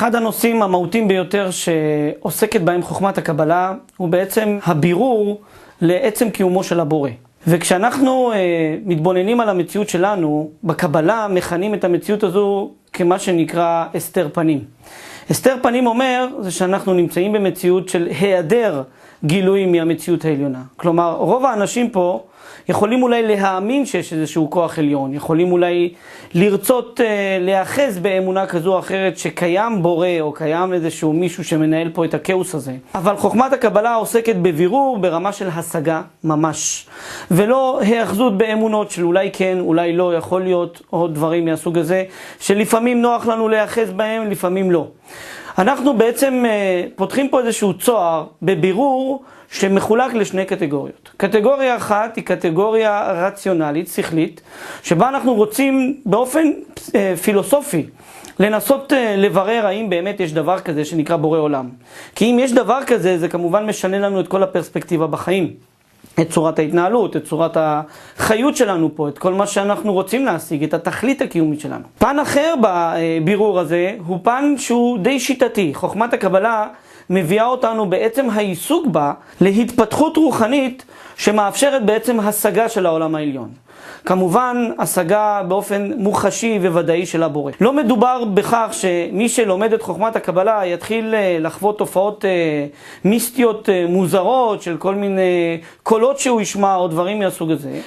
אחד הנושאים המהותיים ביותר שעוסקת בהם חוכמת הקבלה הוא בעצם הבירור לעצם קיומו של הבורא. וכשאנחנו מתבוננים על המציאות שלנו, בקבלה מכנים את המציאות הזו כמה שנקרא הסתר פנים. הסתר פנים אומר זה שאנחנו נמצאים במציאות של היעדר גילוי מהמציאות העליונה. כלומר, רוב האנשים פה יכולים אולי להאמין שיש איזשהו כוח עליון, יכולים אולי לרצות להאחז באמונה כזו או אחרת שקיים בורא או קיים איזשהו מישהו שמנהל פה את הכאוס הזה. אבל חוכמת הקבלה עוסקת בבירור ברמה של השגה ממש, ולא היאחזות באמונות של אולי כן, אולי לא, יכול להיות עוד דברים מהסוג הזה, שלפעמים נוח לנו להאחז בהם, לפעמים לא. אנחנו בעצם פותחים פה איזשהו צוהר בבירור שמחולק לשני קטגוריות. קטגוריה אחת היא קטגוריה רציונלית, שכלית, שבה אנחנו רוצים באופן פילוסופי לנסות לברר האם באמת יש דבר כזה שנקרא בורא עולם. כי אם יש דבר כזה, זה כמובן משנה לנו את כל הפרספקטיבה בחיים. את צורת ההתנהלות, את צורת החיות שלנו פה, את כל מה שאנחנו רוצים להשיג, את התכלית הקיומית שלנו. פן אחר בבירור הזה הוא פן שהוא די שיטתי. חוכמת הקבלה מביאה אותנו בעצם העיסוק בה להתפתחות רוחנית שמאפשרת בעצם השגה של העולם העליון. כמובן, השגה באופן מוחשי וודאי של הבורא. לא מדובר בכך שמי שלומד את חוכמת הקבלה יתחיל לחוות תופעות מיסטיות מוזרות של כל מיני קולות שהוא ישמע או דברים מהסוג הזה.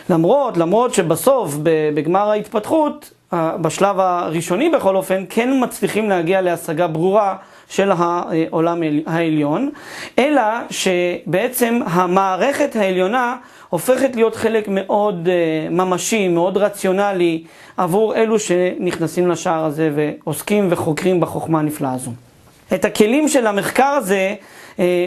למרות שבסוף בגמר ההתפתחות, בשלב הראשוני בכל אופן, כן מצליחים להגיע להשגה ברורה של העולם העליון, אלא שבעצם המערכת העליונה הופכת להיות חלק מאוד ממשי, מאוד רציונלי עבור אלו שנכנסים לשער הזה ועוסקים וחוקרים בחוכמה הנפלאה הזו. את הכלים של המחקר הזה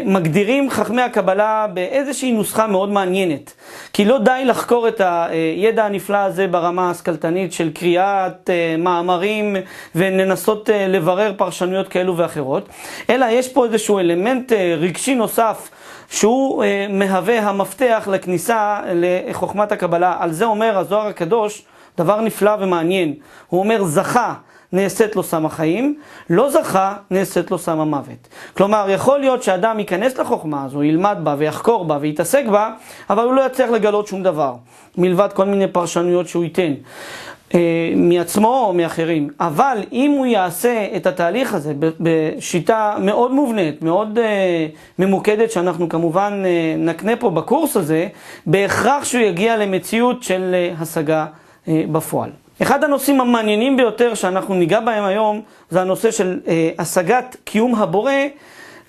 מגדירים חכמי הקבלה באיזושהי נוסחה מאוד מעניינת. כי לא די לחקור את הידע הנפלא הזה ברמה השכלתנית של קריאת מאמרים ולנסות לברר פרשנויות כאלו ואחרות, אלא יש פה איזשהו אלמנט רגשי נוסף שהוא מהווה המפתח לכניסה לחוכמת הקבלה. על זה אומר הזוהר הקדוש דבר נפלא ומעניין. הוא אומר זכה נעשית לו סם החיים, לא זכה נעשית לו סם המוות. כלומר, יכול להיות שאדם ייכנס לחוכמה הזו, ילמד בה ויחקור בה ויתעסק בה, אבל הוא לא יצליח לגלות שום דבר, מלבד כל מיני פרשנויות שהוא ייתן מעצמו או מאחרים. אבל אם הוא יעשה את התהליך הזה בשיטה מאוד מובנית, מאוד ממוקדת, שאנחנו כמובן נקנה פה בקורס הזה, בהכרח שהוא יגיע למציאות של השגה בפועל. אחד הנושאים המעניינים ביותר שאנחנו ניגע בהם היום זה הנושא של השגת קיום הבורא,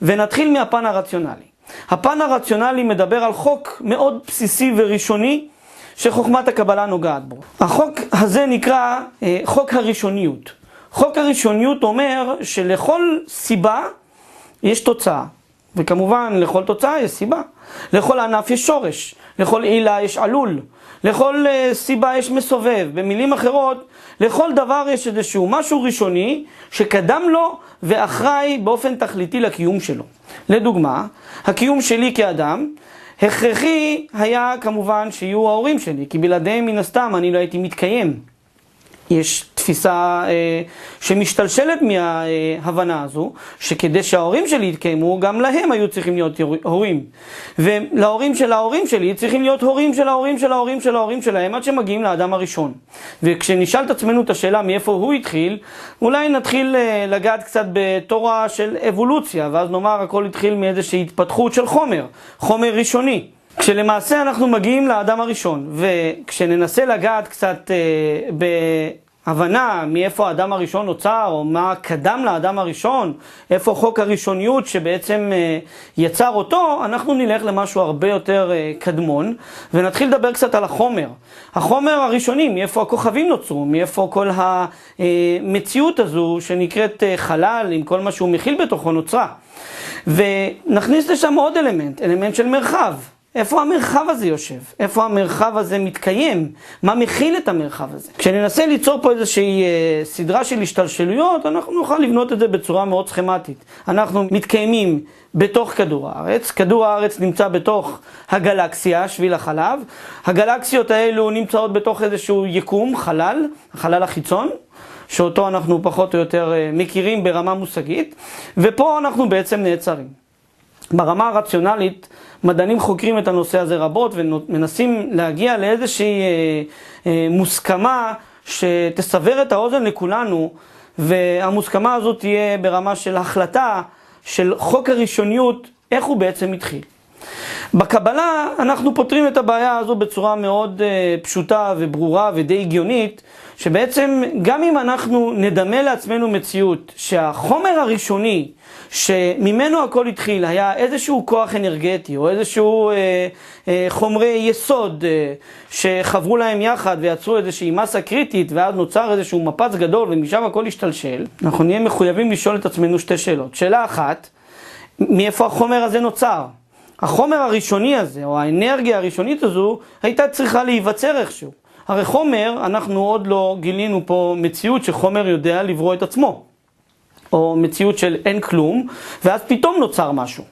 ונתחיל מהפן הרציונלי. הפן הרציונלי מדבר על חוק מאוד בסיסי וראשוני שחוכמת הקבלה נוגעת בו. החוק הזה נקרא חוק הראשוניות. חוק הראשוניות אומר שלכל סיבה יש תוצאה, וכמובן לכל תוצאה יש סיבה. לכל ענף יש שורש, לכל עילה יש עלול, לכל סיבה יש מסובב. במילים אחרות, לכל דבר יש איזשהו משהו ראשוני שקדם לו ואחראי באופן תכליתי לקיום שלו. לדוגמה, הקיום שלי כאדם, הכרחי היה כמובן שיהיו ההורים שלי, כי בלעדיהם מן הסתם אני לא הייתי מתקיים. יש תפיסה שמשתלשלת מההבנה הזו, שכדי שההורים שלי יתקיימו, גם להם היו צריכים להיות הורים. ולהורים של ההורים שלי צריכים להיות הורים של ההורים של ההורים של ההורים שלהם, עד שמגיעים לאדם הראשון. וכשנשאל את עצמנו את השאלה מאיפה הוא התחיל, אולי נתחיל לגעת קצת בתורה של אבולוציה, ואז נאמר הכל התחיל מאיזושהי התפתחות של חומר ראשוני. כשלמעשה אנחנו מגיעים לאדם הראשון, וכשננסה לגעת קצת בהבנה מאיפה האדם הראשון נוצר, או מה קדם לאדם הראשון, איפה חוק הראשוניות שבעצם יצר אותו, אנחנו נלך למשהו הרבה יותר קדמון, ונתחיל לדבר קצת על החומר. החומר הראשוני, מאיפה הכוכבים נוצרו, מאיפה כל המציאות הזו שנקראת חלל, עם כל מה שהוא מכיל בתוכו נוצרה. ונכניס לשם עוד אלמנט של מרחב. איפה המרחב הזה יושב? איפה המרחב הזה מתקיים? מה מכיל את המרחב הזה? כשננסה ליצור פה איזושהי סדרה של השתלשלויות, אנחנו נוכל לבנות את זה בצורה מאוד סכמטית. אנחנו מתקיימים בתוך כדור הארץ. כדור הארץ נמצא בתוך הגלקסיה, שביל החלב. הגלקסיות האלו נמצאות בתוך איזשהו יקום, החלל החיצון. שאותו אנחנו פחות או יותר מכירים ברמה מושגית, ופה אנחנו בעצם נעצרים. ברמה הרציונלית, מדענים חוקרים את הנושא הזה רבות ומנסים להגיע לאיזושהי מוסכמה שתסבר את האוזן לכולנו, והמוסכמה הזאת תהיה ברמה של החלטה של חוק הראשוניות, איך הוא בעצם התחיל. בקבלה אנחנו פותרים את הבעיה הזו בצורה מאוד פשוטה וברורה ודי הגיונית, שבעצם גם אם אנחנו נדמה לעצמנו מציאות שהחומר הראשוני שממנו הכל התחיל היה איזשהו כוח אנרגטי או איזשהו חומרי יסוד שחברו להם יחד ויצרו איזושהי מסה קריטית ואז נוצר איזשהו מפץ גדול ומשם הכל השתלשל, אנחנו נהיה מחויבים לשאול את עצמנו שתי שאלות. שאלה אחת, מאיפה החומר הזה נוצר? החומר הראשוני הזה, או האנרגיה הראשונית הזו, הייתה צריכה להיווצר איכשהו. הרי חומר, אנחנו עוד לא גילינו פה מציאות שחומר יודע לברוא את עצמו. או מציאות של אין כלום, ואז פתאום נוצר משהו.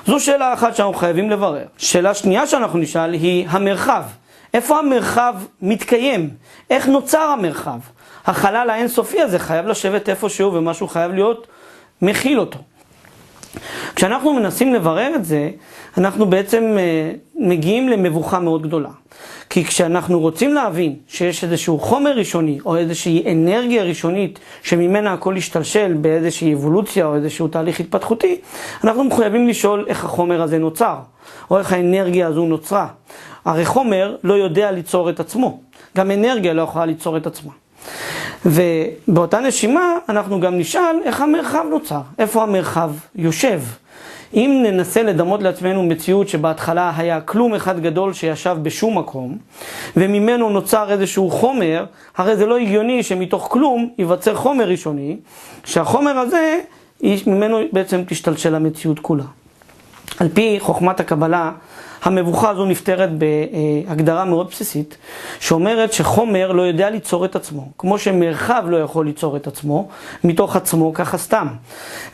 זו שאלה אחת שאנחנו חייבים לברר. שאלה שנייה שאנחנו נשאל היא המרחב. איפה המרחב מתקיים? איך נוצר המרחב? החלל האינסופי הזה חייב לשבת איפשהו ומשהו חייב להיות מכיל אותו. כשאנחנו מנסים לברר את זה, אנחנו בעצם מגיעים למבוכה מאוד גדולה. כי כשאנחנו רוצים להבין שיש איזשהו חומר ראשוני או איזושהי אנרגיה ראשונית שממנה הכל השתלשל באיזושהי אבולוציה או איזשהו תהליך התפתחותי, אנחנו מחויבים לשאול איך החומר הזה נוצר, או איך האנרגיה הזו נוצרה. הרי חומר לא יודע ליצור את עצמו, גם אנרגיה לא יכולה ליצור את עצמה. ובאותה נשימה אנחנו גם נשאל איך המרחב נוצר, איפה המרחב יושב. אם ננסה לדמות לעצמנו מציאות שבהתחלה היה כלום אחד גדול שישב בשום מקום, וממנו נוצר איזשהו חומר, הרי זה לא הגיוני שמתוך כלום ייווצר חומר ראשוני, שהחומר הזה ממנו בעצם תשתלשל המציאות כולה. על פי חוכמת הקבלה, המבוכה הזו נפתרת בהגדרה מאוד בסיסית, שאומרת שחומר לא יודע ליצור את עצמו, כמו שמרחב לא יכול ליצור את עצמו, מתוך עצמו ככה סתם.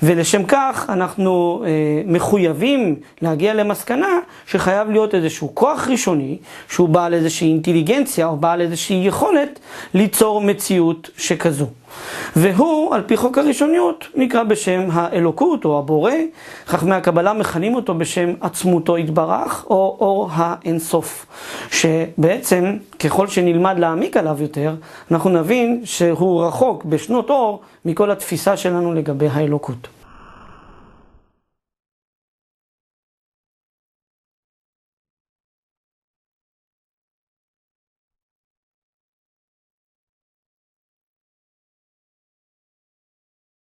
ולשם כך אנחנו מחויבים להגיע למסקנה שחייב להיות איזשהו כוח ראשוני, שהוא בעל איזושהי אינטליגנציה או בעל איזושהי יכולת ליצור מציאות שכזו. והוא, על פי חוק הראשוניות, נקרא בשם האלוקות או הבורא. חכמי הקבלה מכנים אותו בשם עצמותו יתברך או אור האינסוף, שבעצם ככל שנלמד להעמיק עליו יותר, אנחנו נבין שהוא רחוק בשנות אור מכל התפיסה שלנו לגבי האלוקות.